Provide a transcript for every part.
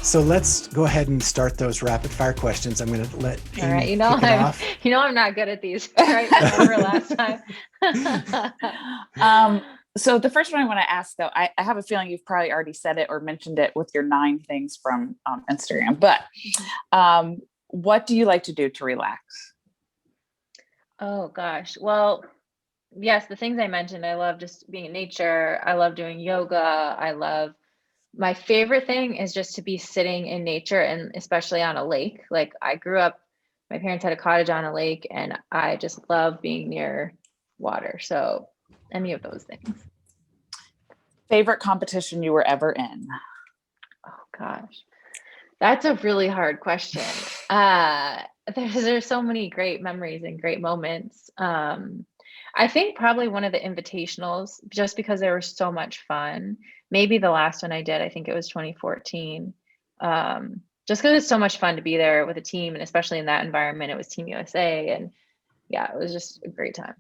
So let's go ahead and start those rapid fire questions. I'm going to let All right, Amy kick it off. I'm not good at these. Right, I remember last time. So the first one I want to ask, though, I have a feeling you've probably already said it or mentioned it with your 9 things from Instagram. But what do you like to do to relax? Oh gosh, well, yes, the things I mentioned. I love just being in nature. I love doing yoga. My favorite thing is just to be sitting in nature, and especially on a lake. Like I grew up, my parents had a cottage on a lake, and I just love being near water. So any of those things. Favorite competition you were ever in? Oh gosh, that's a really hard question. There's so many great memories and great moments. I think probably one of the invitationals, just because they were so much fun. Maybe the last one I did, I think it was 2014. Just because it's so much fun to be there with a team, and especially in that environment, it was Team USA, and yeah, it was just a great time.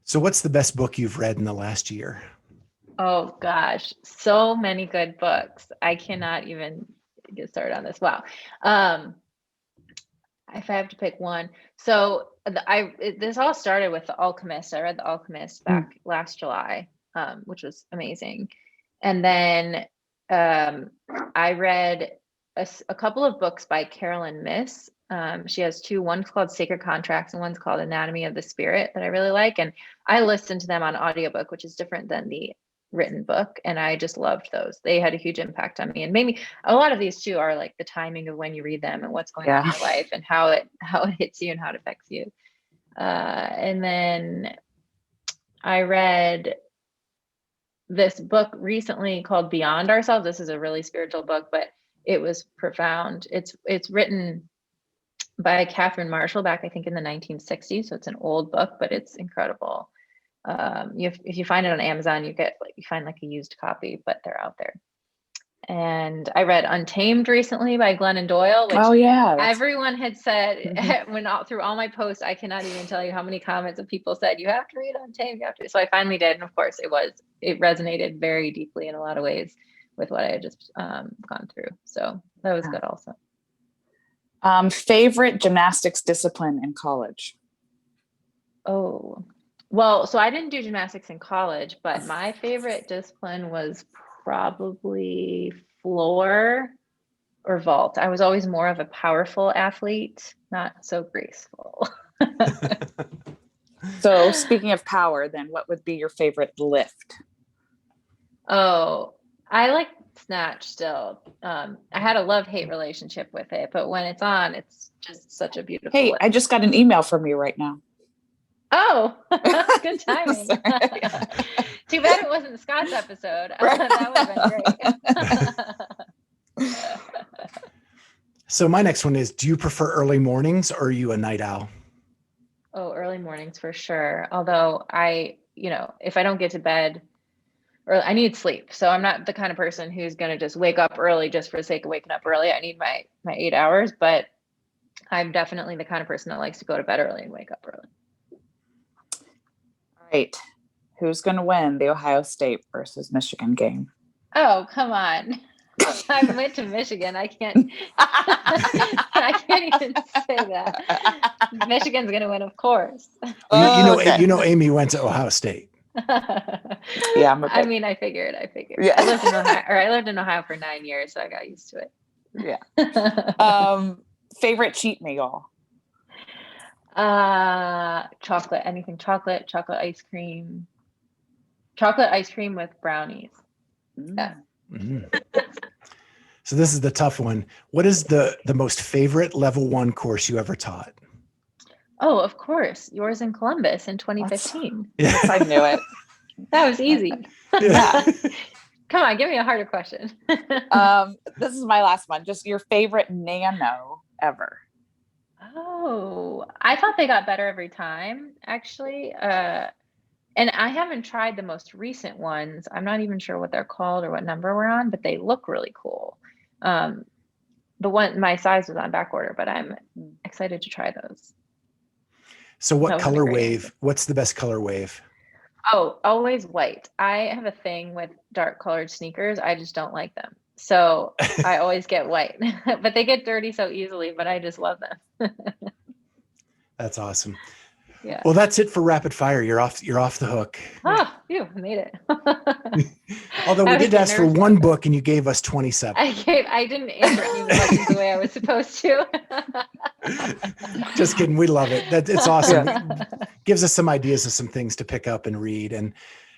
So what's the best book you've read in the last year? Oh gosh, so many good books. I cannot even get started on this. Wow. If I have to pick one, so this all started with The Alchemist. I read The Alchemist back last July, which was amazing. And then I read a couple of books by Carolyn Miss. She has 2. One's called Sacred Contracts and one's called Anatomy of the Spirit that I really like. And I listened to them on audiobook, which is different than the written book, and I just loved those. They had a huge impact on me, and maybe a lot of these too are like the timing of when you read them and what's going on in your life and how it hits you and how it affects you. And then I read this book recently called Beyond Ourselves. This is a really spiritual book, but it was profound. It's written by Catherine Marshall back, I think, in the 1960s. So it's an old book, but it's incredible. If you find it on Amazon, you find like a used copy, but they're out there. And I read Untamed recently by Glennon Doyle, which everyone had said through all my posts. I cannot even tell you how many comments of people said, you have to read Untamed, you have to. So I finally did. And of course it resonated very deeply in a lot of ways with what I had just gone through. So that was good also. Favorite gymnastics discipline in college? Oh, well, so I didn't do gymnastics in college, but my favorite discipline was probably floor or vault. I was always more of a powerful athlete, not so graceful. So speaking of power, then what would be your favorite lift? Oh, I like snatch still. I had a love-hate relationship with it, but when it's on, it's just such a beautiful lift. I just got an email from you right now. Oh, good timing. Too bad it wasn't Scott's episode. That would have been great. So my next one is, do you prefer early mornings or are you a night owl? Oh, early mornings for sure. Although if I don't get to bed, or I need sleep. So I'm not the kind of person who's going to just wake up early just for the sake of waking up early. I need my 8 hours, but I'm definitely the kind of person that likes to go to bed early and wake up early. Right. Who's going to win the Ohio State versus Michigan game? Oh, come on. I went to Michigan. I can't I can't even say that. Michigan's going to win, of course. Amy went to Ohio State. Yeah, I figured. Yeah. I lived in Ohio for 9 years, so I got used to it. Yeah. Favorite cheat meal? Chocolate, anything chocolate ice cream with brownies. Yeah. So this is the tough one. What is the most favorite level 1 course you ever taught? Oh, of course. Yours in Columbus in 2015. Yes, I knew it. That was easy. Yeah. Come on, give me a harder question. This is my last one. Just your favorite nano ever. Oh, I thought they got better every time, actually. And I haven't tried the most recent ones. I'm not even sure what they're called or what number we're on, but they look really cool. The one, my size was on back order, but I'm excited to try those. So what color wave, what's the best color wave? Oh, always white. I have a thing with dark colored sneakers. I just don't like them. So I always get white, but they get dirty so easily, but I just love them. That's awesome. Yeah. Well, that's it for rapid fire. You're off the hook. Oh, phew, I made it. Although we I was did ask for nervous one about that. book and you gave us 27. I didn't answer any of the questions the way I was supposed to. Just kidding. We love it. It's awesome. Gives us some ideas of some things to pick up and read. And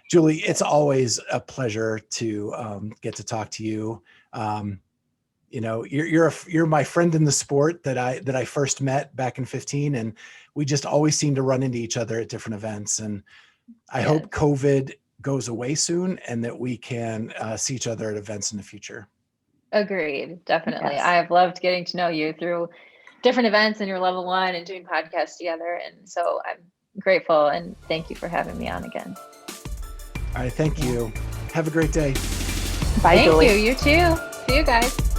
Julie, it's always a pleasure to get to talk to you. You're my friend in the sport that I first met back in 2015, and we just always seem to run into each other at different events. And I hope COVID goes away soon and that we can see each other at events in the future. Agreed. Definitely. Yes. I've loved getting to know you through different events and your level 1 and doing podcasts together. And so I'm grateful and thank you for having me on again. All right. Thank you. Have a great day. Bye, Thank Julie. you. You too. See you guys.